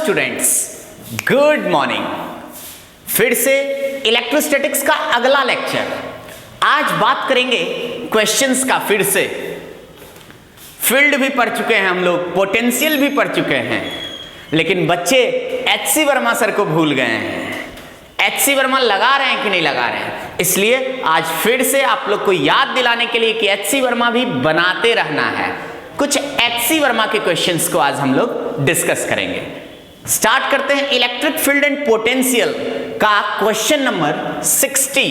Students, good morning. फिर से electrostatics का अगला लेक्चर। आज बात करेंगे क्वेश्चंस का। फिर से फील्ड भी पढ़ चुके हैं हम लोग, पोटेंशियल भी पढ़ चुके हैं, लेकिन बच्चे एच.सी. वर्मा सर को भूल गए हैं। एच.सी. वर्मा लगा रहे हैं कि नहीं लगा रहे हैं, इसलिए आज फिर से आप लोग को याद दिलाने के लिए कि एच.सी. वर्मा भी बनाते रहना है। कुछ एच.सी. वर्मा के क्वेश्चंस को आज हम लोग डिस्कस करेंगे। स्टार्ट करते हैं इलेक्ट्रिक फील्ड एंड पोटेंशियल का क्वेश्चन नंबर 60।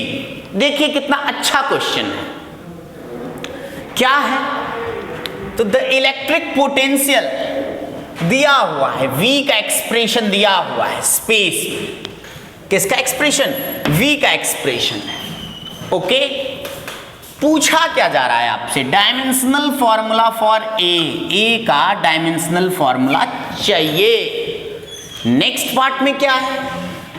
देखिए कितना अच्छा क्वेश्चन है। क्या है तो द इलेक्ट्रिक पोटेंशियल दिया हुआ है, V का एक्सप्रेशन दिया हुआ है, स्पेस किसका एक्सप्रेशन, V का एक्सप्रेशन है। ओके, पूछा क्या जा रहा है आपसे, डायमेंशनल फॉर्मूला फॉर ए का डायमेंशनल फॉर्मूला चाहिए। नेक्स्ट पार्ट में क्या है,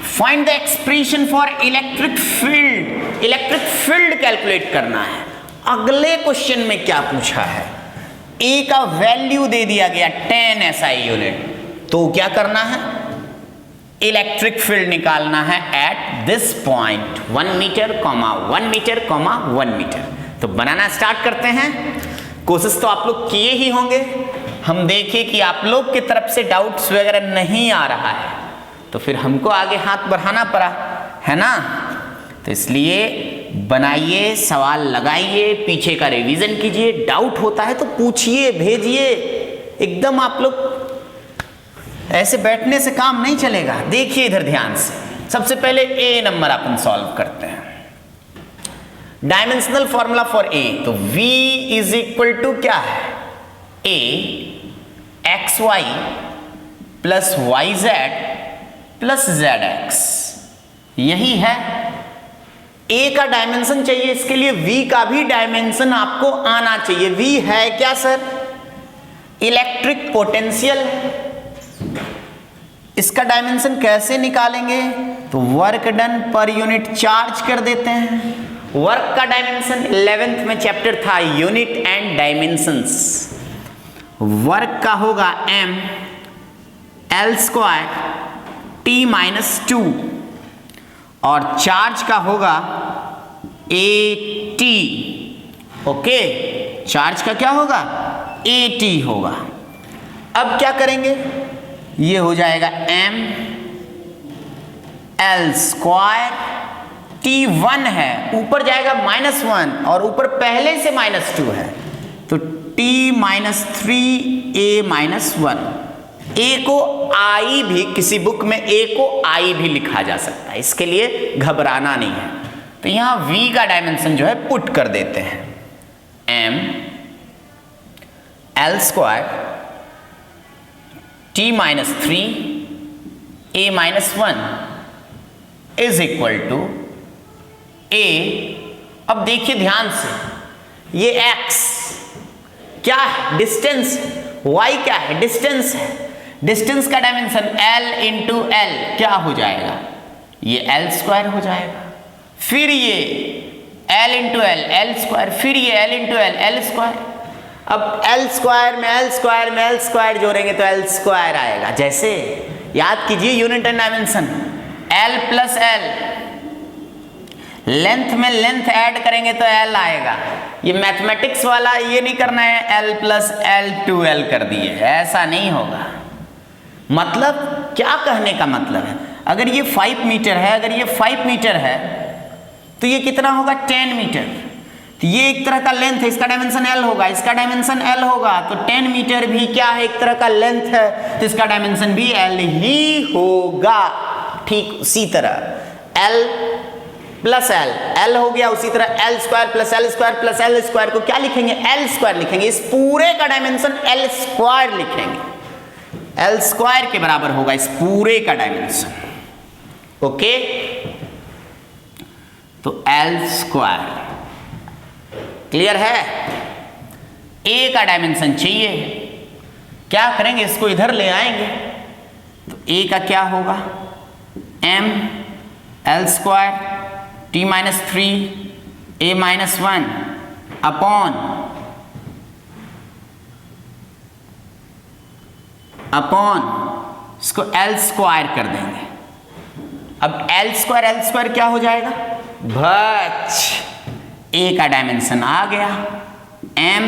find the expression for electric field. Electric field calculate करना है। अगले क्वेश्चन में क्या पूछा है, ए का वैल्यू दे दिया गया 10 SI यूनिट, तो क्या करना है, इलेक्ट्रिक फील्ड निकालना है at this point 1 metre, 1 metre, 1 metre. तो बनाना स्टार्ट करते हैं। कोशिश तो आप लोग किए ही होंगे। हम देखिए कि आप लोग की तरफ से डाउट्स वगैरह नहीं आ रहा है, तो फिर हमको आगे हाथ बढ़ाना पड़ा है ना। तो इसलिए बनाइए, सवाल लगाइए, पीछे का रिवीजन कीजिए, डाउट होता है तो पूछिए, भेजिए। एकदम आप लोग ऐसे बैठने से काम नहीं चलेगा। देखिए इधर ध्यान से। सबसे पहले ए नंबर अपन सॉल्व करते हैं। डायमेंशनल फॉर्मूला फॉर ए, तो V इज इक्वल टू क्या है, ए XY plus YZ plus ZX, यही है। ए का डायमेंशन चाहिए, इसके लिए V का भी डायमेंशन आपको आना चाहिए। V है क्या सर, इलेक्ट्रिक पोटेंशियल। इसका डायमेंशन कैसे निकालेंगे, तो work done per unit charge कर देते हैं। वर्क का डायमेंशन 11th में चैप्टर था यूनिट एंड डायमेंशंस। वर्क का होगा m L² T-2 और चार्ज का होगा AT। ओके, चार्ज का क्या होगा, AT होगा। अब क्या करेंगे, ये हो जाएगा m L² T1 है, ऊपर जाएगा -1 और ऊपर पहले से -2 है, तो T-3 A-1। ए को आई भी, किसी बुक में ए को आई भी लिखा जा सकता है, इसके लिए घबराना नहीं है। तो यहां V का डायमेंशन जो है पुट कर देते हैं, m L² T-3 A-1 is equal to A। अब देखिए ध्यान से, ये x क्या है, डिस्टेंस, y क्या है, डिस्टेंस है। डिस्टेंस का डायमेंशन L इंटू L क्या हो जाएगा, ये L² हो जाएगा। फिर ये L इंटू L, L², फिर ये L इंटू L, L²। अब L² में L² में L² जोड़ेंगे तो L² आएगा। जैसे याद कीजिए unit and dimension, L plus L, length में लेंथ ऐड करेंगे तो L आएगा। ये मैथमेटिक्स वाला ये नहीं करना है L प्लस L 2L कर दिए, ऐसा नहीं होगा। मतलब क्या कहने का मतलब है, अगर ये 5 मीटर है, अगर ये 5 मीटर है तो ये कितना होगा, 10 मीटर। तो ये एक तरह का लेंथ है, इसका डायमेंशन L होगा, इसका डायमेंशन L होगा, तो 10 मीटर भी क्या है, एक तरह का लेंथ है, तो इसका डायमेंशन भी L ही होगा। ठीक उसी तरह L प्लस L हो गया, उसी तरह L² प्लस L² को क्या लिखेंगे, L² लिखेंगे। इस पूरे का डायमेंशन L² लिखेंगे, L² के बराबर होगा इस पूरे का डायमेंशन। ओके, तो L² क्लियर है। A का डायमेंशन चाहिए, क्या करेंगे, इसको इधर ले आएंगे, तो A का क्या होगा, m L² T-3 A-1 upon इसको एल स्क्वायर कर देंगे। अब एल स्क्वायर क्या हो जाएगा, बच ए का डायमेंशन आ गया m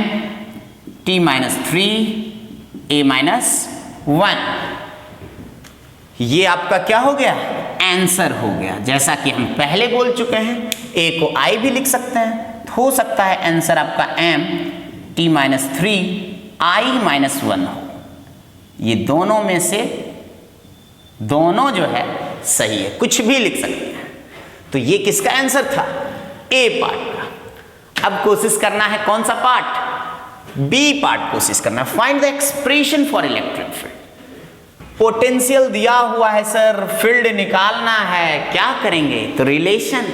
t minus 3 a minus 1। ये आपका क्या हो गया, आंसर हो गया। जैसा कि हम पहले बोल चुके हैं, a को I भी लिख सकते हैं, तो हो सकता है आंसर आपका m t minus 3 I minus 1 हो। ये दोनों में से दोनों जो है सही है, कुछ भी लिख सकते हैं। तो ये किसका आंसर था, ए पार्ट का। अब कोशिश करना है कौन सा पार्ट, बी पार्ट कोशिश करना है। Find the expression for electric field. Potential दिया हुआ है सर, फील्ड निकालना है, क्या करेंगे, तो रिलेशन,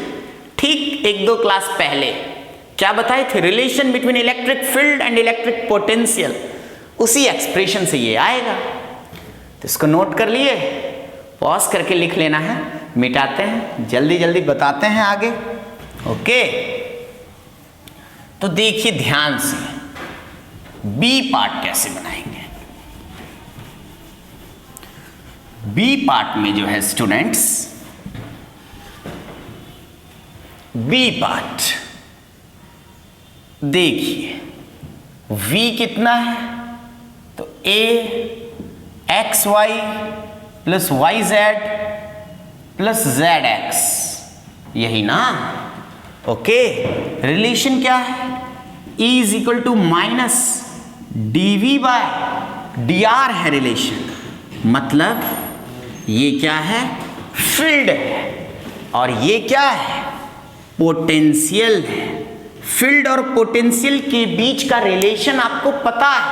ठीक 1-2 क्लास पहले क्या बताए थे, relation between electric field and electric potential, उसी एक्सप्रेशन से ये आएगा। तो इसको नोट कर लिए, पॉज करके लिख लेना है, मिटाते हैं, जल्दी जल्दी बताते हैं आगे। ओके, तो देखिए ध्यान से बी पार्ट कैसे बनाएंगे। बी पार्ट में जो है स्टूडेंट्स, बी पार्ट देखिए, v कितना है, तो a x y plus y z plus z x, यही ना। ओके, रिलेशन क्या है, E is equal to minus d v by d r है रिलेशन। मतलब ये क्या है, फील्ड है, और ये क्या है, पोटेंशियल है। फील्ड और पोटेंशियल के बीच का रिलेशन आपको पता है,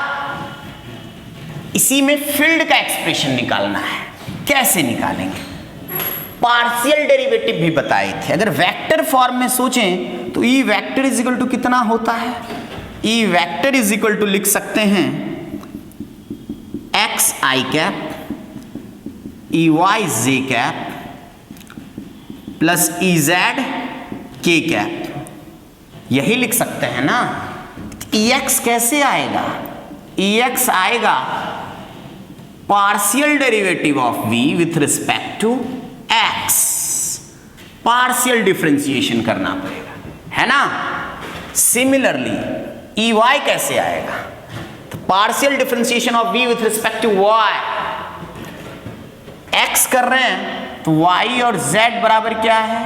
इसी में फील्ड का एक्सप्रेशन निकालना है। कैसे निकालेंगे, पार्शियल डेरिवेटिव भी बताए थे। अगर वेक्टर फॉर्म में सोचें तो E vector is equal to कितना होता है, E vector is equal to लिख सकते हैं x i cap E y j cap plus E z k cap, यही लिख सकते हैं ना। ई एक्स कैसे आएगा, ई एक्स आएगा partial derivative of v with respect to x, partial differentiation करना पड़ेगा, है ना। सिमिलरली ई वाई कैसे आएगा, तो partial differentiation of v with respect to y, x कर रहे हैं तो y और z बराबर क्या है,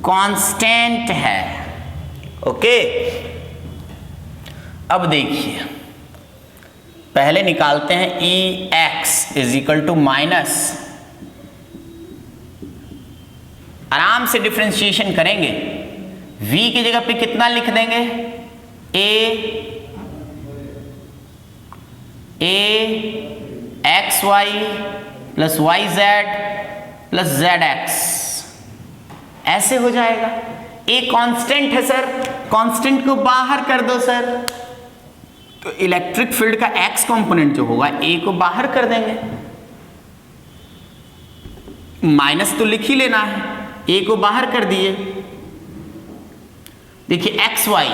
कांस्टेंट है। ओके, अब देखिए पहले निकालते हैं E x is equal to minus, आराम से डिफरेंशिएशन करेंगे। v की जगह पे कितना लिख देंगे, a x y plus y z plus z x, ऐसे हो जाएगा। ए कांस्टेंट है सर, कांस्टेंट को बाहर कर दो सर, तो इलेक्ट्रिक फील्ड का एक्स कंपोनेंट जो होगा ए को बाहर कर देंगे, माइनस तो लिख ही लेना है, ए को बाहर कर दिए। देखिए एक्स वाई,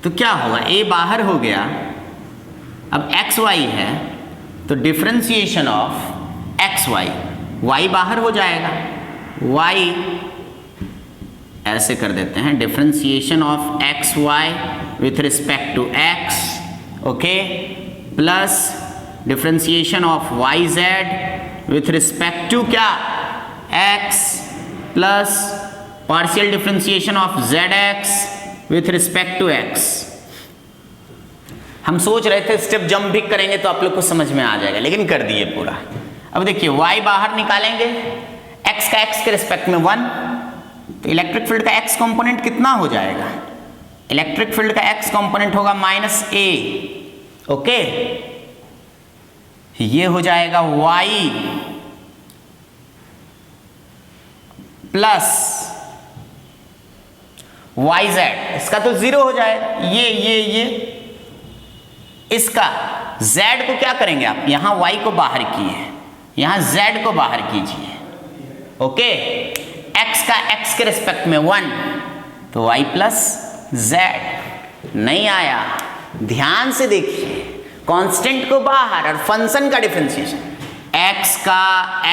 तो क्या होगा, ए बाहर हो गया, अब एक्स वाई है तो differentiation of x y, y बाहर हो जाएगा, वाई ऐसे कर देते हैं, differentiation of x y with respect to x, okay, plus differentiation of y z with respect to क्या, x, plus partial differentiation of z x with respect to x. हम सोच रहे थे स्टेप जंप भी करेंगे तो आप लोग को समझ में आ जाएगा, लेकिन कर दिए पूरा। अब देखिए y बाहर निकालेंगे, x का x के रिस्पेक्ट में 1, तो इलेक्ट्रिक फील्ड का x कंपोनेंट कितना हो जाएगा, इलेक्ट्रिक फील्ड का x कंपोनेंट होगा -a, ओके, ये हो जाएगा y प्लस yz, इसका तो 0 हो जाएगा, ये इसका z को क्या करेंगे आप, यहां y को बाहर किए, यहां z को बाहर कीजिए, ओके, x का x के रिस्पेक्ट में 1, तो y प्लस z नहीं आया। ध्यान से देखिए, कांस्टेंट को बाहर और फंक्शन का डिफरेंशिएशन, x का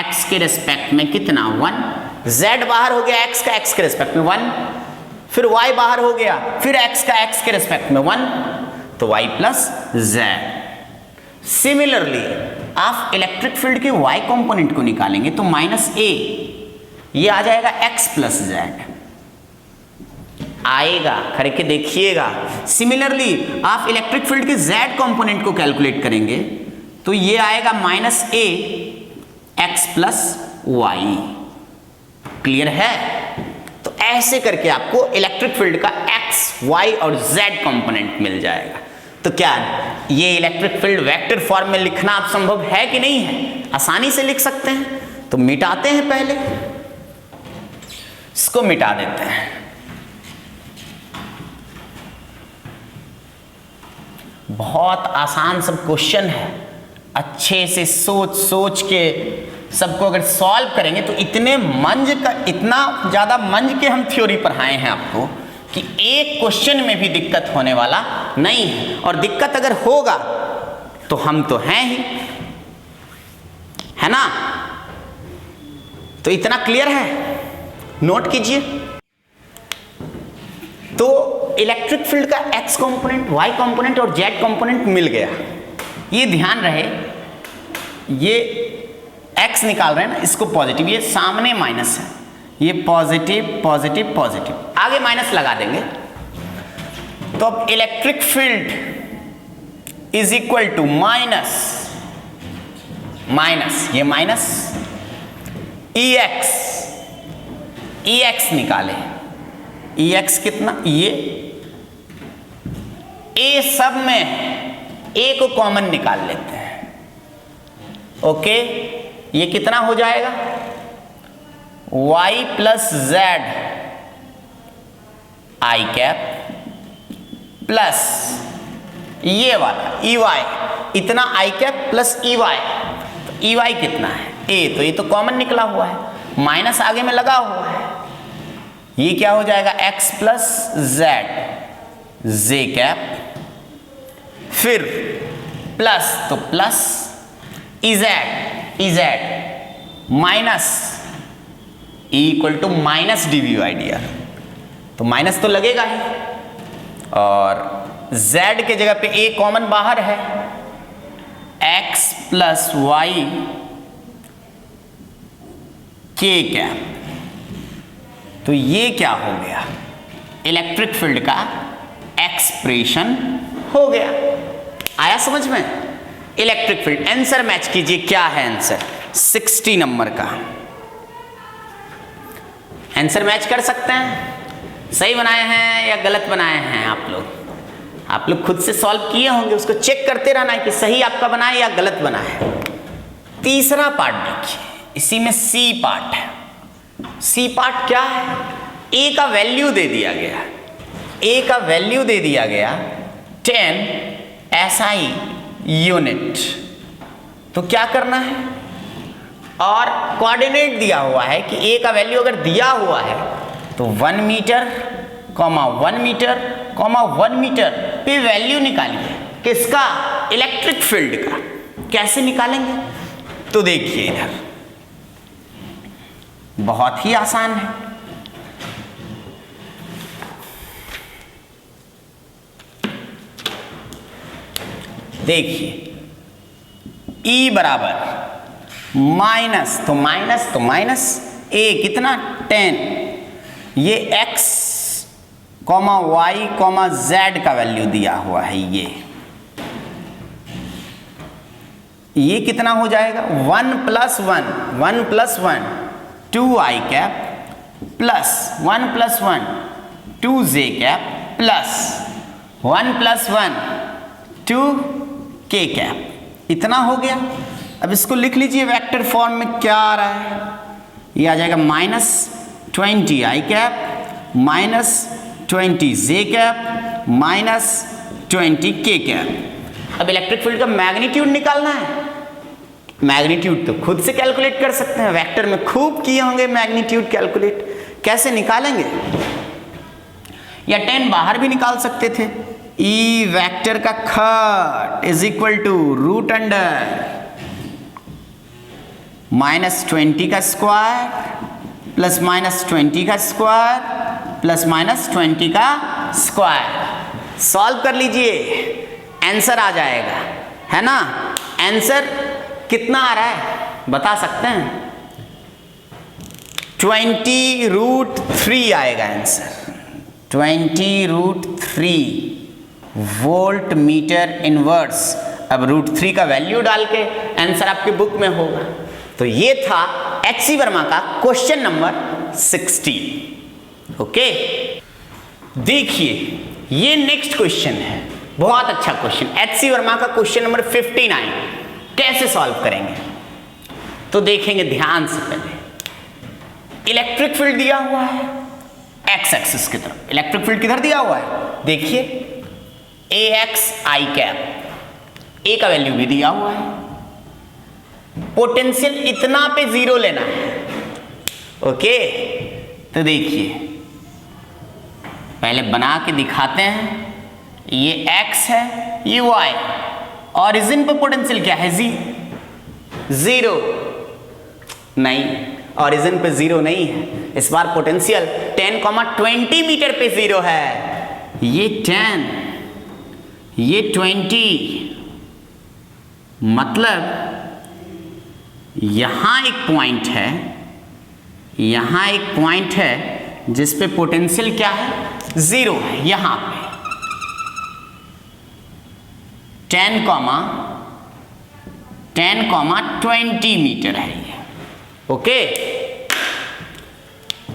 x के रिस्पेक्ट में कितना 1, z बाहर हो गया x का x के रिस्पेक्ट में 1, फिर y बाहर हो गया, फिर x का x के रिस्पेक्ट में 1, तो y प्लस z। सिमिलरली आप इलेक्ट्रिक फील्ड के y कंपोनेंट को निकालेंगे तो माइनस a, ये आ जाएगा x प्लस z आएगा, करके देखिएगा। सिमिलरली आप इलेक्ट्रिक फील्ड के z कंपोनेंट को कैलकुलेट करेंगे तो ये आएगा minus a x plus y. Clear है? तो ऐसे करके आपको इलेक्ट्रिक फील्ड का x, y और z कंपोनेंट मिल जाएगा। तो क्या ये इलेक्ट्रिक फील्ड वेक्टर फॉर्म में लिखना आप संभव है कि नहीं है? आसानी से लिख सकते हैं। तो मिटाते हैं, पहले इसको मिटा देते हैं। बहुत आसान सब क्वेश्चन है, अच्छे से सोच सोच के सबको अगर सॉल्व करेंगे तो इतने मंज का, इतना ज़्यादा मंज के हम थ्योरी पढ़ाए हैं आपको कि एक क्वेश्चन में भी दिक्कत होने वाला नहीं है। और दिक्कत अगर होगा तो हम तो हैं ही, है ना? तो इतना क्लियर है, नोट कीजिए। तो इलेक्ट्रिक फील्ड का x कंपोनेंट, y कंपोनेंट और z कंपोनेंट मिल गया। ये ध्यान रहे, ये x निकाल रहे हैं ना, इसको पॉजिटिव, ये सामने माइनस है, ये पॉजिटिव पॉजिटिव पॉजिटिव, आगे माइनस लगा देंगे। तो अब electric field is equal to minus minus, ये माइनस EX निकाले, EX कितना, ये A सब में A को कॉमन निकाल लेते हैं। ओके, ये कितना हो जाएगा y plus z i cap plus ये वाला EY, इतना i कैप प्लस EY, तो EY कितना है A, तो ये तो कॉमन निकला हुआ है, माइनस आगे में लगा हुआ है, ये क्या हो जाएगा x प्लस z कैप, फिर प्लस तो plus EZ minus E equal to minus dV/dr, तो माइनस तो लगेगा ही, और z के जगह पे A कॉमन बाहर है, x plus y k cap. तो ये क्या हो गया, इलेक्ट्रिक फील्ड का एक्सप्रेशन हो गया। आया समझ में? Electric field. आंसर मैच कीजिए, क्या है आंसर? 60 नंबर का आंसर मैच कर सकते हैं? सही बनाए हैं या गलत बनाए हैं आप लोग? आप लोग खुद से सॉल्व किए होंगे, उसको चेक करते रहना है कि सही आपका बना है या गलत बना है। तीसरा पार्ट देखिए, इसी में सी पार्ट है। सी पार्ट क्या है? ए का वैल्यू दे दिया गया, ए का वैल्यू दे दिया गया 10 SI यूनिट। तो क्या करना है, और कोऑर्डिनेट दिया हुआ है कि ए का वैल्यू अगर दिया हुआ है तो 1 मीटर, 1 मीटर, 1 मीटर पे वैल्यू निकालिए। किसका? इलेक्ट्रिक फील्ड का। कैसे निकालेंगे? तो देखिए इधर, बहुत ही आसान है। देखिए E बराबर माइनस तो माइनस तो माइनस A कितना 10, ये x, y, z का वैल्यू दिया हुआ है, ये कितना हो जाएगा 1 plus 1 2i cap plus 1 plus 1 2j cap plus 1 plus 1 2k cap, इतना हो गया। अब इसको लिख लीजिए वेक्टर फॉर्म में, क्या आ रहा है? ये आ जाएगा minus 20i cap minus 20j cap minus 20k cap. अब इलेक्ट्रिक फील्ड का मैग्नीट्यूड निकालना है। मैग्नीट्यूड तो खुद से कैलकुलेट कर सकते हैं, वेक्टर में खूब किए होंगे मैग्नीट्यूड कैलकुलेट। कैसे निकालेंगे? या 10 बाहर भी निकाल सकते थे, ई वेक्टर का खट is equal to root under -20 का स्क्वायर प्लस -20 का स्क्वायर प्लस -20 का स्क्वायर। सॉल्व कर लीजिए, आंसर आ जाएगा, है ना। आंसर कितना आ रहा है बता सकते हैं? 20√3 आएगा आंसर, 20√3 वोल्ट मीटर इनवर्स। अब √3 का वैल्यू डाल के आंसर आपके बुक में होगा। तो ये था एच.सी. वर्मा का क्वेश्चन नंबर 16। ओके, देखिए ये नेक्स्ट क्वेश्चन है, बहुत अच्छा क्वेश्चन। एच.सी. वर्मा का क्वेश्चन नंबर 59 कैसे सॉल्व करेंगे तो देखेंगे ध्यान से। पहले इलेक्ट्रिक फील्ड दिया हुआ है एक्स एक्सिस की तरफ, इलेक्ट्रिक फील्ड किधर दिया हुआ है देखिए AX I कैप, ए का वैल्यू भी दिया हुआ है, पोटेंशियल इतना पे जीरो लेना है। ओके, तो देखिए पहले बना के दिखाते हैं। ये x है, ये y, ऑरिजिन पे पोटेंशियल क्या है जीरो नहीं, ऑरिजिन पे जीरो नहीं है। इस बार पोटेंशियल 10,20 मीटर पे जीरो है। ये 10, ये 20, मतलब यहां एक पॉइंट है, यहां एक पॉइंट है जिस पे पोटेंशियल क्या है जीरो है। यहां पे 10,20 मीटर है ये। ओके,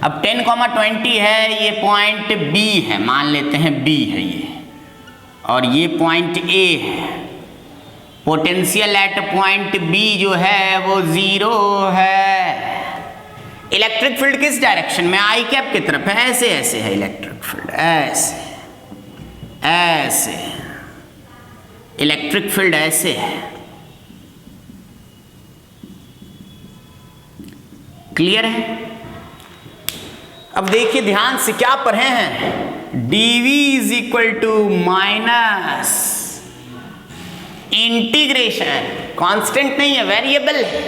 अब 10,20 है, ये पॉइंट B है, मान लेते हैं B है ये, और ये पॉइंट A है। पोटेंशियल एट पॉइंट B जो है वो जीरो है। इलेक्ट्रिक फील्ड किस डायरेक्शन में, आई कैप की तरफ है, ऐसे ऐसे है इलेक्ट्रिक फील्ड, ऐसे ऐसे इलेक्ट्रिक फील्ड ऐसे है। क्लियर है? अब देखिए ध्यान से क्या पढ़े हैं, dv is equal to minus integration, constant नहीं है वेरिएबल है,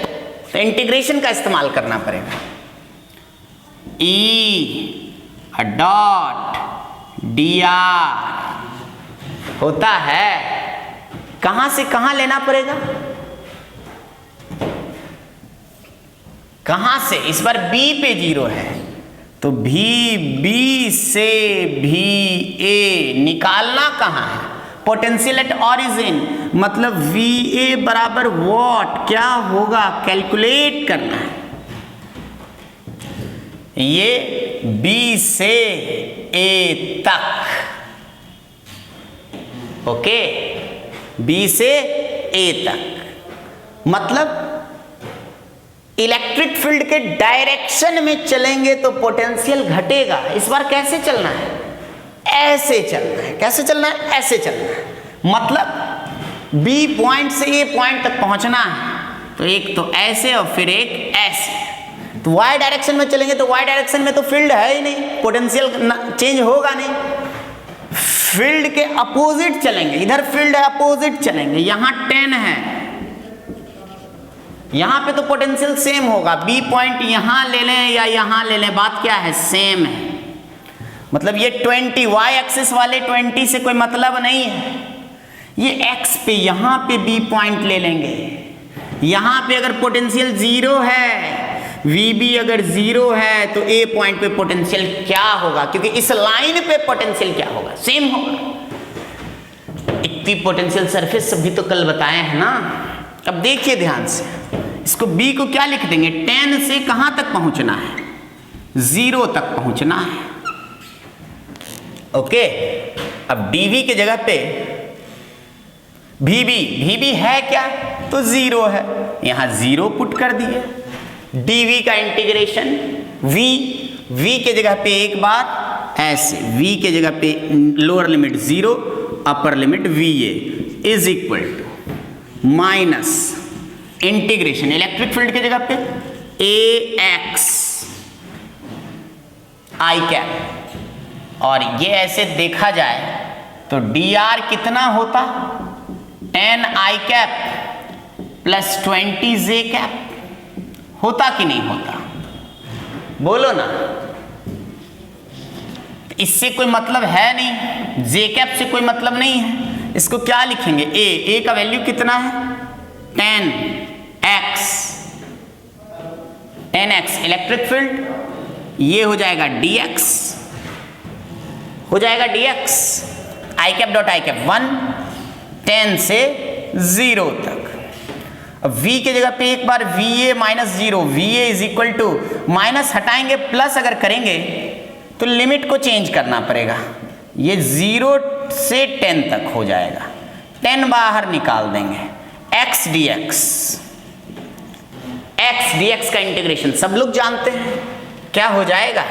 तो इंटीग्रेशन का इस्तेमाल करना पड़ेगा। ई डॉट dr होता है, कहां से कहां लेना पड़ेगा, कहां से, इस बार B पे जीरो है तो B से VA निकालना कहां है, पोटेंशियल एट ऑरिजिन, मतलब VA बराबर वॉट क्या होगा कैलकुलेट करना है। ये B से A तक, ओके, B से A तक, मतलब इलेक्ट्रिक फील्ड के डायरेक्शन में चलेंगे तो पोटेंशियल घटेगा। इस बार कैसे चलना है, ऐसे चलना है। कैसे चलना है, ऐसे चलना है, मतलब B पॉइंट से A पॉइंट तक पहुंचना है, तो एक तो ऐसे और फिर एक ऐसे। तो Y डायरेक्शन में चलेंगे तो Y डायरेक्शन में तो फील्ड है ही नहीं, पोटेंशियल चेंज होगा नहीं। फील्ड के अपोजिट चलेंगे, इधर फील्ड है अपोजिट चलेंगे, यहां 10 है, यहां पे तो पोटेंशियल सेम होगा। B पॉइंट यहां ले लें या यहां ले लें, बात क्या है, सेम है। मतलब ये 20 Y एक्सिस वाले 20 से कोई मतलब नहीं है। ये X पे यहां पे B पॉइंट ले लेंगे, यहां पे अगर पोटेंशियल जीरो है, VB अगर जीरो है तो A पॉइंट पे पोटेंशियल क्या होगा, क्योंकि इस लाइन पे पोटेंशियल क्या होगा, सेम होगा। इतनी पोटेंशियल सरफेस भी तो कल बताए हैं ना। अब देखिए ध्यान से, इसको B को क्या लिख देंगे, 10 से कहां तक पहुंचना है, 0 तक पहुंचना है। ओके, अब dV की जगह पे VB है क्या, तो 0 है, यहां 0 पुट कर दिए। dV का इंटीग्रेशन V के जगह पे एक बार ऐसे, V के जगह पे lower limit 0, upper limit VA is equal to minus integration electric field की जगह पे AX I कैप, और ये ऐसे देखा जाए तो dr कितना होता, 10i cap plus 20j cap, होता कि नहीं होता, बोलो ना। इससे कोई मतलब है नहीं, जे कैप से कोई मतलब नहीं है। इसको क्या लिखेंगे, ए का वैल्यू कितना है 10x इलेक्ट्रिक फील्ड, ये हो जाएगा dx, हो जाएगा dx, I cap dot I cap 1, 10 से 0 तक। अब v के जगह पे एक बार va minus 0, va is equal to, minus हटाएंगे प्लस अगर करेंगे तो लिमिट को चेंज करना पड़ेगा, ये 0 से 10 तक हो जाएगा, 10 बाहर निकाल देंगे, x dx का इंटीग्रेशन सब लोग जानते हैं, क्या हो जाएगा,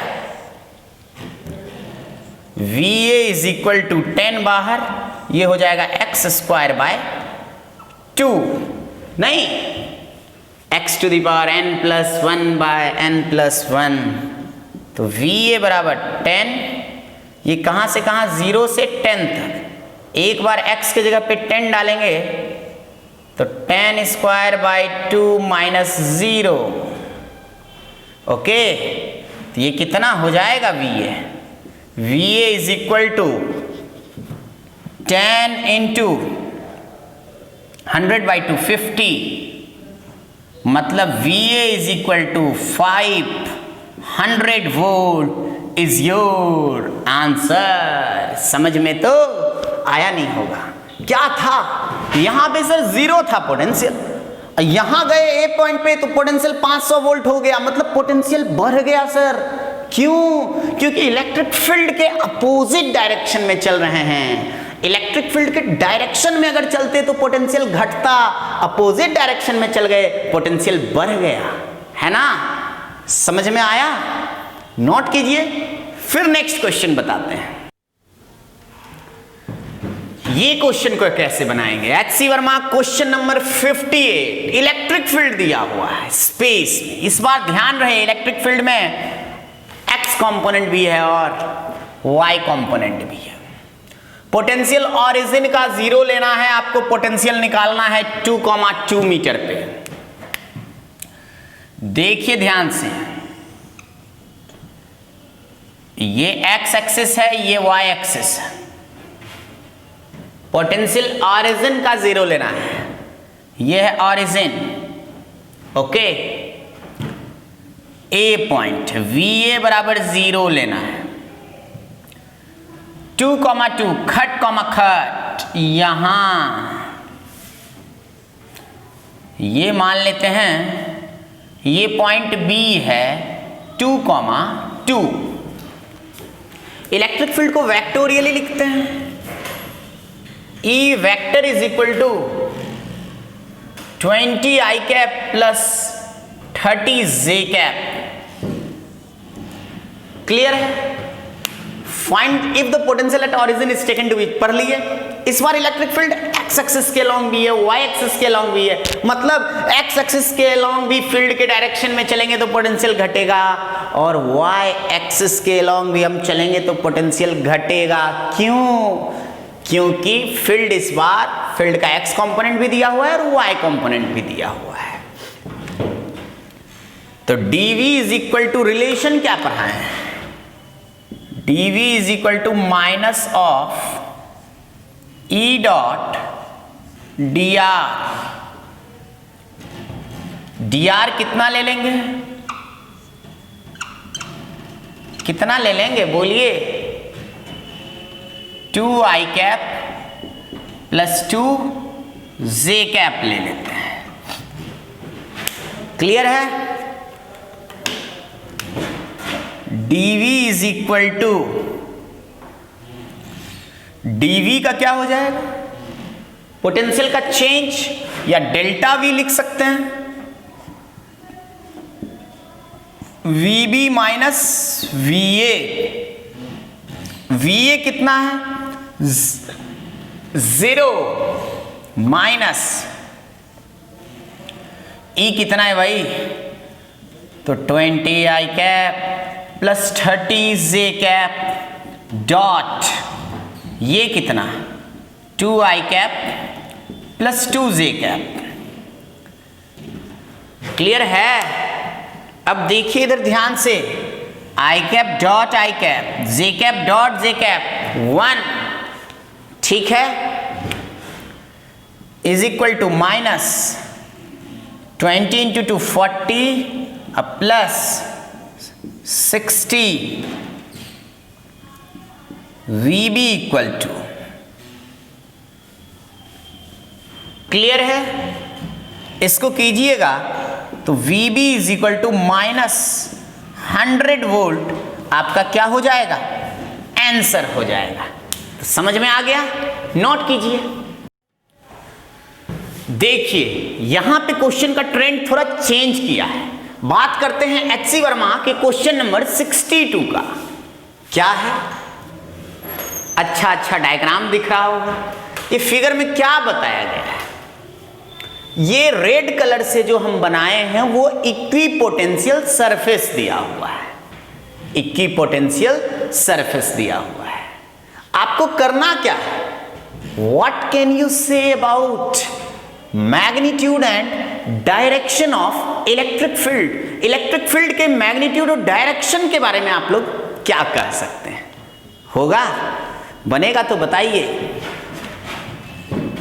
va इज इक्वल टू 10 बाहर, ये हो जाएगा x स्क्वायर बाय 2, नहीं x to the power n plus 1 by n plus 1, तो va बराबर 10, ये कहां से कहां 0 से 10 तक, एक बार x के जगह पे 10 डालेंगे तो 10 स्क्वायर बाय 2 माइनस 0, ओके, तो ये कितना हो जाएगा va is equal to 10 into 100 by 2 50, मतलब va is equal to 500 volt is your answer. समझ में तो आया नहीं होगा, क्या था यहां पे सर 0 था पोटेंशियल, यहां गए ए पॉइंट पे तो पोटेंशियल 500 वोल्ट हो गया, मतलब पोटेंशियल बढ़ गया सर, क्यों, क्योंकि इलेक्ट्रिक फील्ड के अपोजिट डायरेक्शन में चल रहे हैं, इलेक्ट्रिक फील्ड के डायरेक्शन में अगर चलते तो पोटेंशियल घटता, अपोजिट डायरेक्शन में चल गए पोटेंशियल बढ़ गया, है ना, समझ में आया, नोट कीजिए। फिर नेक्स्ट क्वेश्चन बताते हैं, ये क्वेश्चन को कैसे बनाएंगे, H C. Verma question number 58, electric field दिया हुआ है स्पेस में, इस बार ध्यान रहे इलेक्ट्रिक फील्ड में x कंपोनेंट भी है और y कंपोनेंट भी है, पोटेंशियल ऑरिजिन का 0 लेना है आपको, पोटेंशियल निकालना है 2,2 मीटर पे, देखिए ध्यान से, ये x एक्सिस है, ये y एक्सिस है, पोटेंशियल ऑरिजिन का 0 लेना है, ये है ऑरिजिन, ओके, ए पॉइंट va बराबर 0 लेना है, 2,2 खट यहां, ये मान लेते हैं ये पॉइंट B है 2,2, इलेक्ट्रिक फील्ड को वेक्टोरियली लिखते हैं, E vector is equal to 20i cap plus 30j cap, clear है, find if the potential at origin is taken to be, पढ़ लिए, इस बार इलेक्ट्रिक फील्ड x एक्सिस के अलोंग भी है, y एक्सिस के अलोंग भी है, मतलब x एक्सिस के अलोंग भी फील्ड के डायरेक्शन में चलेंगे तो पोटेंशियल घटेगा, और y एक्सिस के अलोंग भी हम चलेंगे तो पोटेंशियल घटेगा, क्यों, क्योंकि फील्ड इस बार फील्ड का x कंपोनेंट भी दिया हुआ है और y कंपोनेंट भी दिया हुआ है, तो dv is equal to relation क्या पढ़ा है, dv is equal to minus of E dot dr, dr कितना ले लेंगे, कितना ले लेंगे बोलिए, 2i cap plus 2j cap ले लेते हैं, क्लियर है, dv is equal to, dv का क्या हो जाएगा, पोटेंशियल का चेंज या डेल्टा v लिख सकते हैं, vb माइनस va, va कितना है 0 माइनस E कितना है भाई, तो 20i cap plus 30j cap dot ये कितना, 2i cap plus 2j cap. Clear है? अब देखिए इधर ध्यान से, i cap dot i cap, j cap dot j cap 1, ठीक है, is equal to minus 20 into 2 40 plus 60 VB equal to, clear है? इसको कीजिएगा तो VB is equal to minus 100 volt आपका क्या हो जाएगा, आंसर हो जाएगा। तो समझ में आ गया? नोट कीजिए। देखिए यहां पे क्वेश्चन का ट्रेंड थोड़ा चेंज किया है। बात करते हैं HC वर्मा के क्वेश्चन नंबर 62 का। क्या है? अच्छा डायग्राम दिख रहा होगा। ये फिगर में क्या बताया गया है? ये रेड कलर से जो हम बनाए हैं वो इक्विपोटेंशियल सरफेस दिया हुआ है, इक्विपोटेंशियल सरफेस दिया हुआ है। आपको करना क्या है? What can you say about magnitude and direction of electric field? Electric field के मैग्नीट्यूड और डायरेक्शन के बारे में आप लोग क्या कह सकते हैं? होगा? बनेगा तो बताइए।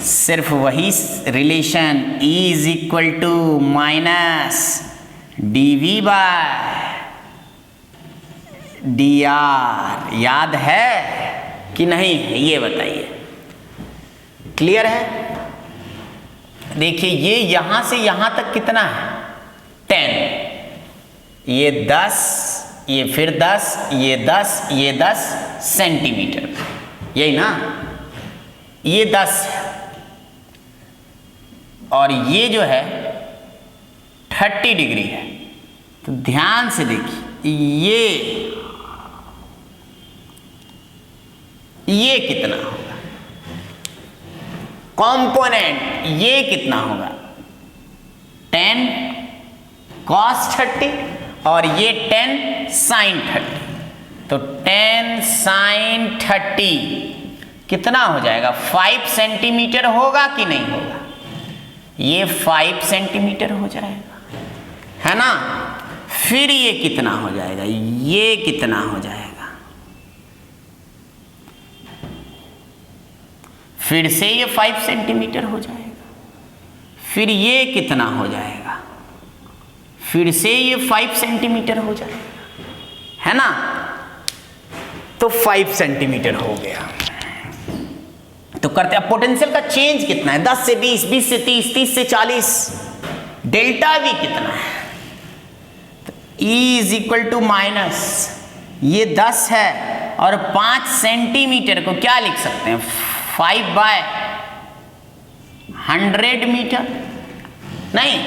सिर्फ वही relation E is equal to minus dV by dr, याद है कि नहीं है ये बताइए। क्लियर है? देखिए ये यहां से यहां तक कितना है, 10, ये 10, ये फिर 10, ये 10, ये 10 सेंटीमीटर, यही ना, ये 10 है और ये जो है 30 डिग्री है। तो ध्यान से देखिए ये कितना होगा कंपोनेंट, ये कितना होगा 10 cos 30 और ये 10 sin 30। तो 10 sin 30 कितना हो जाएगा, 5 सेंटीमीटर होगा कि नहीं होगा? ये 5 सेंटीमीटर हो जाएगा, है ना। फिर ये कितना हो जाएगा, ये कितना हो जाएगा, फिर से ये 5 सेंटीमीटर हो जाएगा, फिर ये कितना हो जाएगा, फिर से ये 5 सेंटीमीटर हो जाएगा, है ना। तो 5 सेंटीमीटर हो गया। तो करते हैं पोटेंशियल का चेंज कितना है, 10 से 20, 20 से 30, 30 से 40, डेल्टा V कितना है? तो E is equal to minus, ये 10 है और 5 सेंटीमीटर को क्या लिख सकते हैं, 5 बाय 100 मीटर, नहीं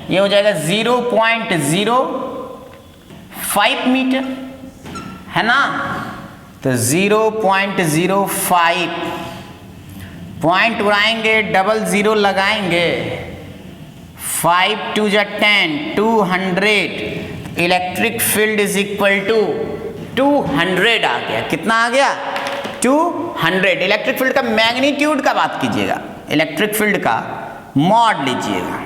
ये हो जाएगा 0.05 मीटर, है ना। तो 0.05, पॉइंट उड़ाएंगे, डबल 0 लगाएंगे, 5 2 जा 10, 200, electric field is equal to 200 आ गया। कितना आ गया, 200। इलेक्ट्रिक फील्ड का मैग्नीट्यूड का बात कीजिएगा, इलेक्ट्रिक फील्ड का मॉड लीजिएगा,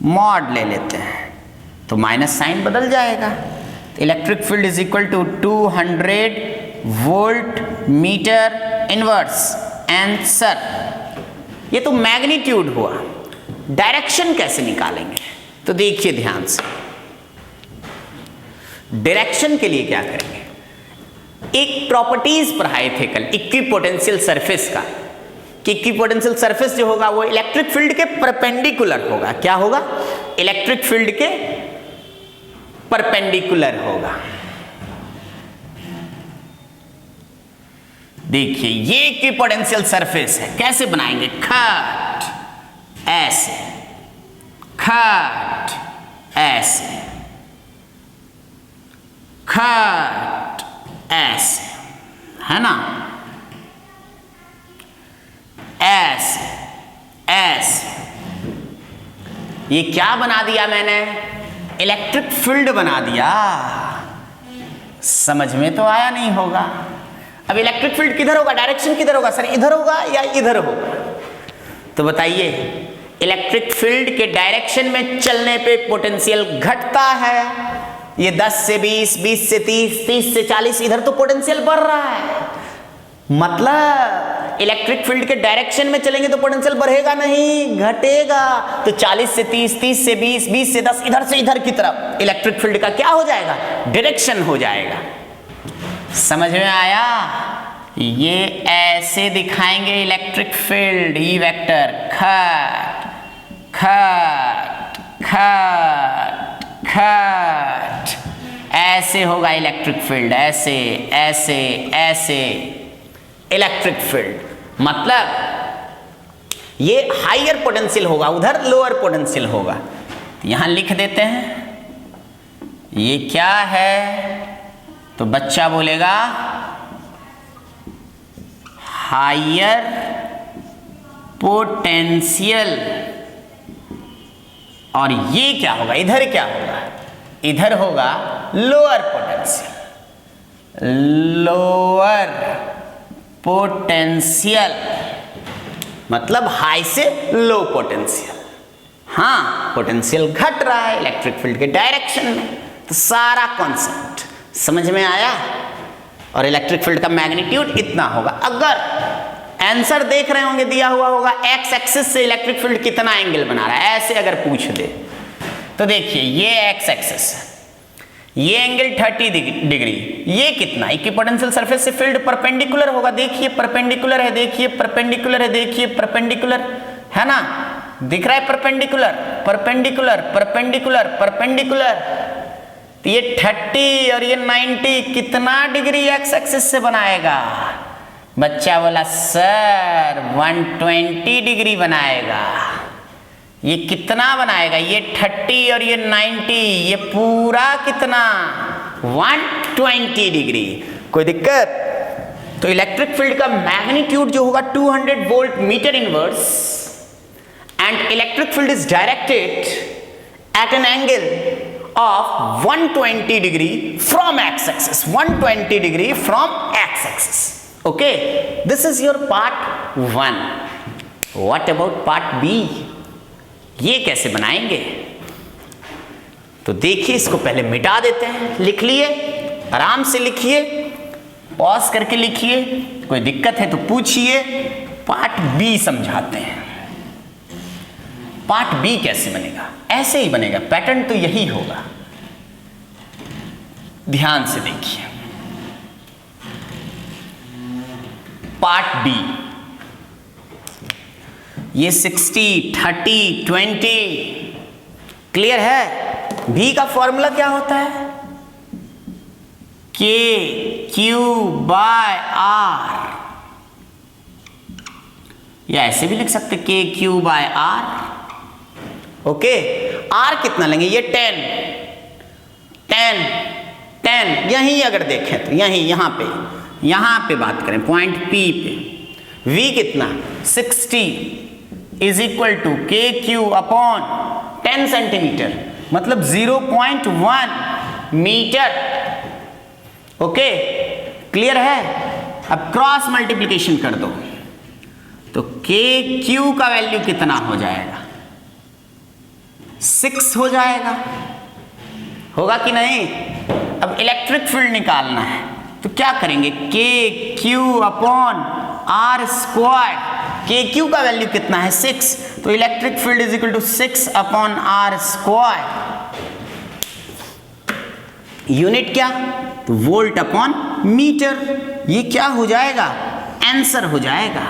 मॉड ले लेते हैं तो माइनस साइन बदल जाएगा। तो electric field is equal to 200 volt metre inverse answer. ये तो मैग्नीट्यूड हुआ। डायरेक्शन कैसे निकालेंगे? तो देखिए ध्यान से, डायरेक्शन के लिए क्या करेंगे, एक प्रॉपर्टीज पढ़ाए थे कल इक्विपोटेंशियल सरफेस का, कि इक्विपोटेंशियल सरफेस जो होगा वो इलेक्ट्रिक फील्ड के परपेंडिकुलर होगा। क्या होगा, इलेक्ट्रिक फील्ड के परपेंडिकुलर होगा। देखिए ये इक्विपोटेंशियल सरफेस है, कैसे बनाएंगे, खट ऐसे, खट ऐसे, खट ऐसे, है ना, ऐसे ऐसे। ये क्या बना दिया मैंने, इलेक्ट्रिक फील्ड बना दिया। समझ में तो आया नहीं होगा। अब इलेक्ट्रिक फील्ड किधर होगा, डायरेक्शन किधर होगा सर, इधर होगा या इधर होगा? तो बताइए, इलेक्ट्रिक फील्ड के डायरेक्शन में चलने पे पोटेंशियल घटता है। ये 10 से 20, 20 से 30, 30 से 40, इधर तो पोटेंशियल बढ़ रहा है। मतलब इलेक्ट्रिक फील्ड के डायरेक्शन में चलेंगे तो पोटेंशियल बढ़ेगा नहीं, घटेगा। तो 40 से 30, 30 से 20, 20 से 10, इधर से इधर की तरफ इलेक्ट्रिक फील्ड का क्या हो जाएगा, डायरेक्शन हो जाएगा। समझ में आया? ये ऐसे दिखाएंगे इलेक्ट्रिक फील्ड, ई वेक्टर, खट खट खट खट, ऐसे होगा इलेक्ट्रिक फील्ड, ऐसे ऐसे ऐसे इलेक्ट्रिक फील्ड। मतलब ये हायर पोटेंशियल होगा, उधर लोअर पोटेंशियल होगा। यहां लिख देते हैं ये क्या है, तो बच्चा बोलेगा हायर पोटेंशियल। और ये क्या होगा, इधर क्या होगा, इधर होगा लोअर पोटेंशियल, लोअर पोटेंशियल, मतलब हाई से लो पोटेंशियल। हाँ, पोटेंशियल घट रहा है इलेक्ट्रिक फील्ड के डायरेक्शन में। तो सारा कॉन्सेप्ट समझ में आया। और इलेक्ट्रिक फील्ड का मैग्नीट्यूड इतना होगा। अगर आंसर देख रहे होंगे, दिया हुआ होगा एक्स एक्सिस से इलेक्ट्रिक फील्ड कितना एंगल बना रहा है, ऐसे अगर पूछ दे तो देखिए ये एक्स एक्सिस है, ये एंगल 30 डिग्री, ये कितना, इक्विपोटेंशियल सरफेस से फील्ड परपेंडिकुलर होगा। देखिए परपेंडिकुलर है, देखिए परपेंडिकुलर है, देखिए परपेंडिकुलर है ना, दिख रहा है परपेंडिकुलर परपेंडिकुलर परपेंडिकुलर परपेंडिकुलर। तो ये 30 और ये 90 कितना डिग्री एक्स एक्सिस से बनाएगा? बच्चा बोला सर 120 डिग्री बनाएगा। ये कितना बनाएगा? ये 30 और ये 90, ये पूरा कितना 120 डिग्री। कोई दिक्कत? तो इलेक्ट्रिक फील्ड का मैग्नीट्यूड जो होगा 200 volt metre inverse, and electric field is directed eight an angle of 120 degree from x-axis, 120 degree from x-axis. Okay, this is your part 1. What about part B? ये कैसे बनाएंगे? तो देखिए, इसको पहले मिटा देते हैं। लिख लिए, आराम से लिखिए, पॉज करके लिखिए, कोई दिक्कत है तो पूछिए। पार्ट बी समझाते हैं। पार्ट बी कैसे बनेगा? ऐसे ही बनेगा, पैटर्न तो यही होगा। ध्यान से देखिए, पार्ट बी, ये 60, 30, 20 क्लियर है? बी का फॉर्मूला क्या होता है? के क्यू बाय आर, या ऐसे भी लिख सकते k q by r. Okay, r कितना लेंगे? ये 10 यहीं अगर देखें तो यहीं, यहां पे बात करें, पॉइंट पी पे, वी कितना 60 इज इक्वल टू के क्यू अपॉन 10 सेंटीमीटर, मतलब 0.1 मीटर। ओके, क्लियर है? अब क्रॉस मल्टीप्लिकेशन कर दो तो के क्यू का वैल्यू कितना हो जाएगा? 6 हो जाएगा। होगा कि नहीं? अब इलेक्ट्रिक फील्ड निकालना है तो क्या करेंगे? K q upon r square. K q का वैल्यू कितना है? 6, तो electric field is equal to 6 upon r square. Unit क्या? तो वोल्ट अपॉन मीटर। ये क्या हो जाएगा? आंसर हो जाएगा।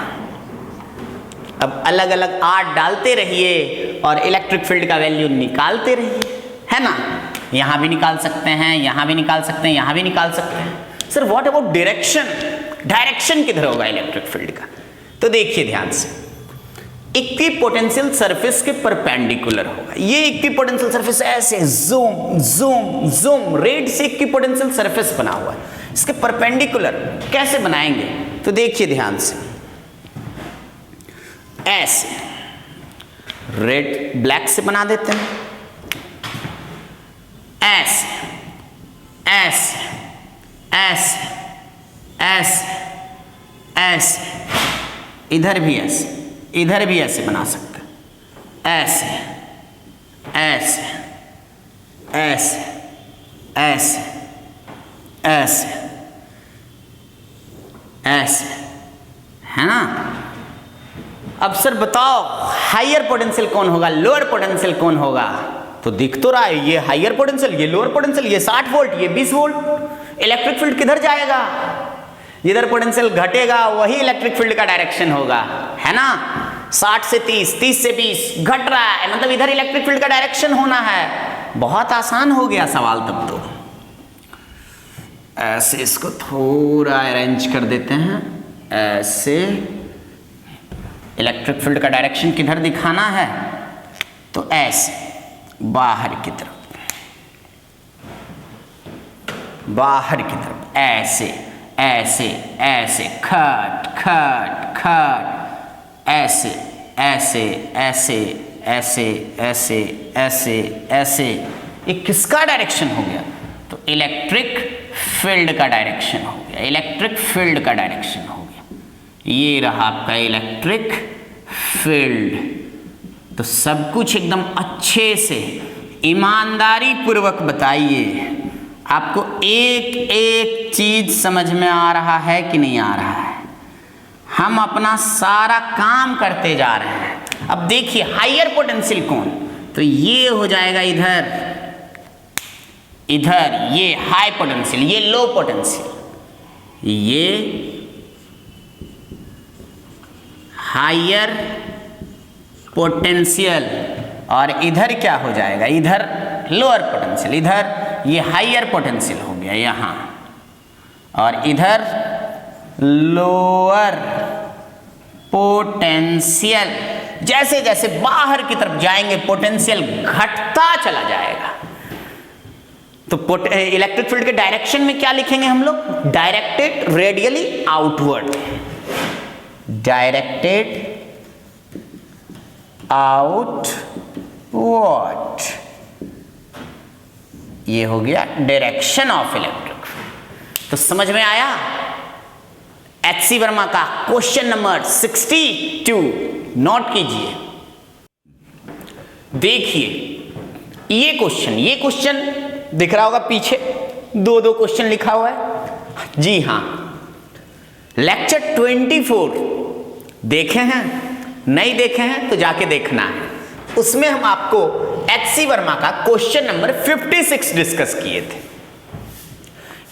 अब अलग अलग आर डालते रहिए और इलेक्ट्रिक फील्ड का वैल्यू निकालते रहिए, है ना? यहां भी निकाल सकते हैं, यहां भी निकाल सकते हैं, यहां भी निकाल सकते हैं। Sir what about direction? Direction किधर होगा इलेक्ट्रिक फील्ड का? तो देखिए ध्यान से, इक्विपोटेंशियल सरफेस के परपेंडिकुलर होगा। ये इक्विपोटेंशियल सरफेस ऐसे जूम जूम जूम, रेड से इक्विपोटेंशियल सरफेस बना हुआ है, इसके परपेंडिकुलर कैसे बनाएंगे? तो देखिए ध्यान से, ऐसे रेड ब्लैक से बना देते हैं, ऐसे ऐसे ऐसे ऐसे ऐसे, इधर भी ऐसे, इधर भी ऐसे बना सकते हैं, ऐसे ऐसे ऐसे ऐसे ऐसे ऐसे, है ना। अब सर बताओ हायर पोटेंशियल कौन होगा, लोअर पोटेंशियल कौन होगा? तो दिख तो रहा है, ये हायर पोटेंशियल, ये लोअर पोटेंशियल, ये 60 वोल्ट, ये 20 वोल्ट। इलेक्ट्रिक फील्ड किधर जाएगा? जिधर पोटेंशियल घटेगा वही इलेक्ट्रिक फील्ड का डायरेक्शन होगा, है ना। 60 से 30, 30 से 20 घट रहा है, मतलब इधर इलेक्ट्रिक फील्ड का डायरेक्शन होना है। बहुत आसान हो गया सवाल तब तो। ऐसे इसको थोड़ा अरेंज कर देते हैं, ऐसे इलेक्ट्रिक फील्ड का डायरेक्शन किधर दिखाना है, तो ऐसे बाहर की तरफ, बाहर की तरफ, ऐसे ऐसे ऐसे, खट खट खट, ऐसे ऐसे ऐसे ऐसे ऐसे ऐसे ऐसे। ये किसका डायरेक्शन हो गया? तो इलेक्ट्रिक फील्ड का डायरेक्शन हो गया, इलेक्ट्रिक फील्ड का डायरेक्शन हो गया। ये रहा आपका इलेक्ट्रिक फील्ड। तो सब कुछ एकदम अच्छे से ईमानदारी पूर्वक बताइए, आपको एक एक चीज समझ में आ रहा है कि नहीं आ रहा है। हम अपना सारा काम करते जा रहे हैं। अब देखिए हायर पोटेंशियल कौन, तो ये हो जाएगा इधर, इधर ये हाई पोटेंशियल, ये लो पोटेंशियल, ये हायर पोटेंशियल, और इधर क्या हो जाएगा, इधर लोअर पोटेंशियल, इधर ये हायर पोटेंशियल हो गया यहां, और इधर लोअर पोटेंशियल। जैसे जैसे बाहर की तरफ जाएंगे पोटेंशियल घटता चला जाएगा। तो इलेक्ट्रिक फील्ड के डायरेक्शन में क्या लिखेंगे हम लोग? Directed radially outward, directed outward, ये हो गया डायरेक्शन ऑफ इलेक्ट्रिक फील्ड। तो समझ में आया? एच.सी. वर्मा का क्वेश्चन नंबर 62 नोट कीजिए। देखिए ये क्वेश्चन दिख रहा होगा पीछे, दो क्वेश्चन लिखा हुआ है। जी हाँ, लेक्चर 24 देखे हैं? नहीं देखे हैं तो जाके देखना है। उसमें हम आपको एच.सी. वर्मा का क्वेश्चन नंबर 56 डिस्कस किए थे।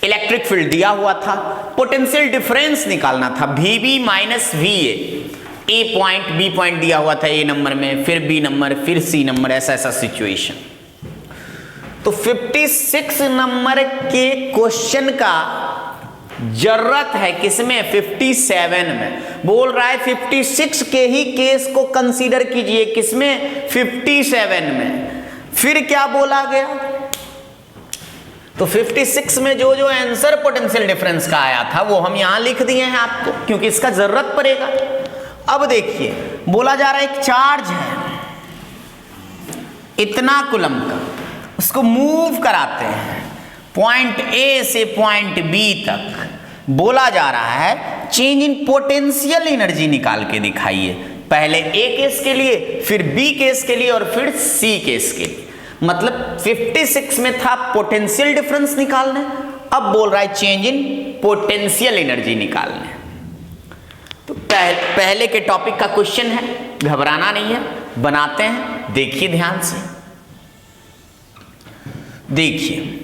इलेक्ट्रिक फील्ड दिया हुआ था, पोटेंशियल डिफरेंस निकालना था, VB माइनस VA। ए पॉइंट बी पॉइंट दिया हुआ था ए नंबर में, फिर बी नंबर, फिर सी नंबर, ऐसा ऐसा सिचुएशन। तो 56 नंबर के क्वेश्चन का जरूरत है किसमें? 57 में। बोल रहा है 56 के ही केस को कंसीडर कीजिए, किसमें? 57 में। फिर क्या बोला गया? तो 56 में जो जो आंसर पोटेंशियल डिफरेंस का आया था वो हम यहां लिख दिए हैं आपको, क्योंकि इसका जरूरत पड़ेगा। अब देखिए बोला जा रहा है एक चार्ज है इतना कूलम का, उसको मूव कराते हैं पॉइंट ए से पॉइंट बी तक। बोला जा रहा है चेंज इन पोटेंशियल एनर्जी निकाल के दिखाइए, पहले ए केस के लिए, फिर बी केस के लिए, और फिर सी केस के लिए। मतलब 56 में था पोटेंशियल डिफरेंस निकालने, अब बोल रहा है चेंज इन पोटेंशियल एनर्जी निकालने। तो पहले के टॉपिक का क्वेश्चन है, घबराना नहीं है, बनाते हैं, देखिए ध्यान से। देखिए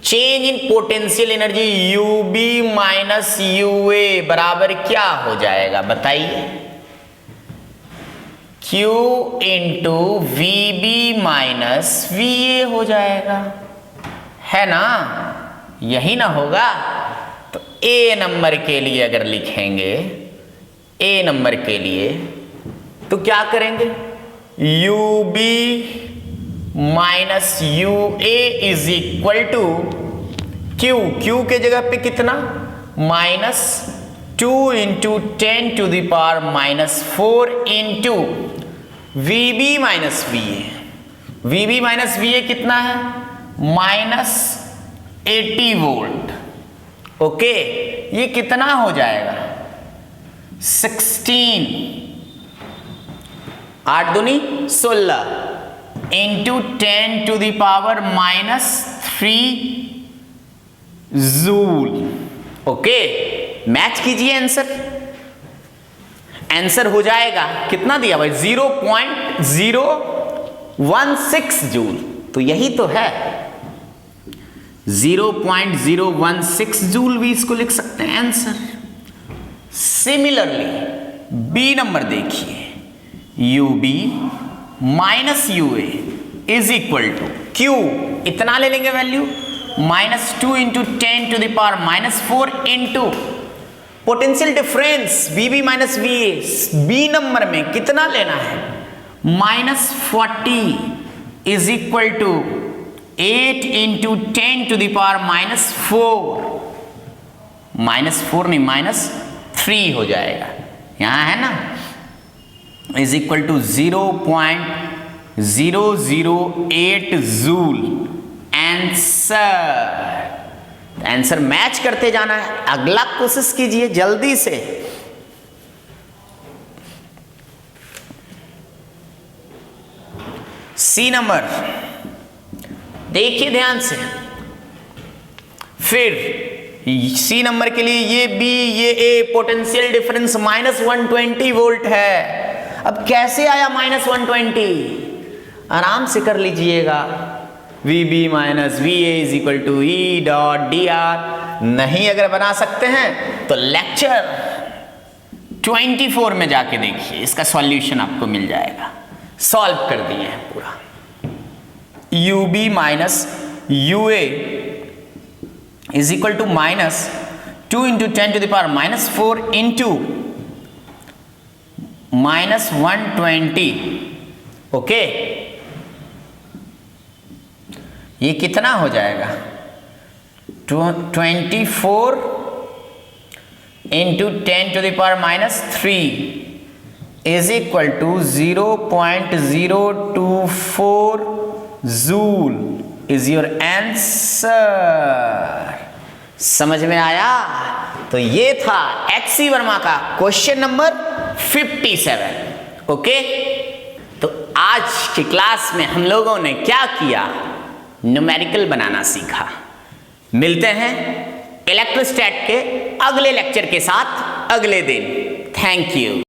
change in potential energy UB minus UA बराबर क्या हो जाएगा बताइए? Q into VB minus VA हो जाएगा, है ना? यही ना होगा? तो A नंबर के लिए अगर लिखेंगे, A नंबर के लिए तो क्या करेंगे? UB minus UA is equal to Q के जगह पे कितना? Minus 2 into 10 to the power minus 4 into VB minus VA। VB minus VA कितना है? Minus 80 volt. ओके, ये कितना हो जाएगा? 16, 8 दूनी 16 इंटू 10⁻³ जूल। ओके, मैच कीजिए आंसर। आंसर हो जाएगा, कितना दिया भाई, 0.016 जूल। तो यही तो है, 0.016 जूल भी इसको लिख सकते हैं आंसर। सिमिलरली बी नंबर देखिए, UB minus UA is equal to Q, इतना ले लेंगे value, -2 into 10⁻⁻⁴ into potential difference BB minus VA, B number में कितना लेना है, -40 इज इक्वल टू 8 इंटू 10⁻⁻⁴, -4 नहीं -3 हो जाएगा, यहां है ना, is equal to 0.008 joule. Answer match करते जाना है। अगला कोशिश कीजिए जल्दी से। सी नंबर देखिए ध्यान से, फिर सी नंबर के लिए ये बी ये ए, पोटेंशियल डिफरेंस -120 वोल्ट है। अब कैसे आया -120, आराम से कर लीजिएगा, VB minus VA is equal to E.dr। नहीं अगर बना सकते हैं तो लेक्चर 24 में जाके देखिए, इसका सॉल्यूशन आपको मिल जाएगा। सॉल्व कर दिए हैं पूरा। UB minus UA is equal to -2 into 10⁻⁻⁴ into -120। Okay, ये कितना हो जाएगा, 24 into 10⁻³ is equal to 0.024 joule is your answer. समझ में आया? तो ये था HC वर्मा का क्वेश्चन नंबर 57। ओके, तो आज की क्लास में हम लोगों ने क्या किया, न्यूमेरिकल बनाना सीखा। मिलते हैं इलेक्ट्रोस्टैट के अगले लेक्चर के साथ अगले दिन। Thank you.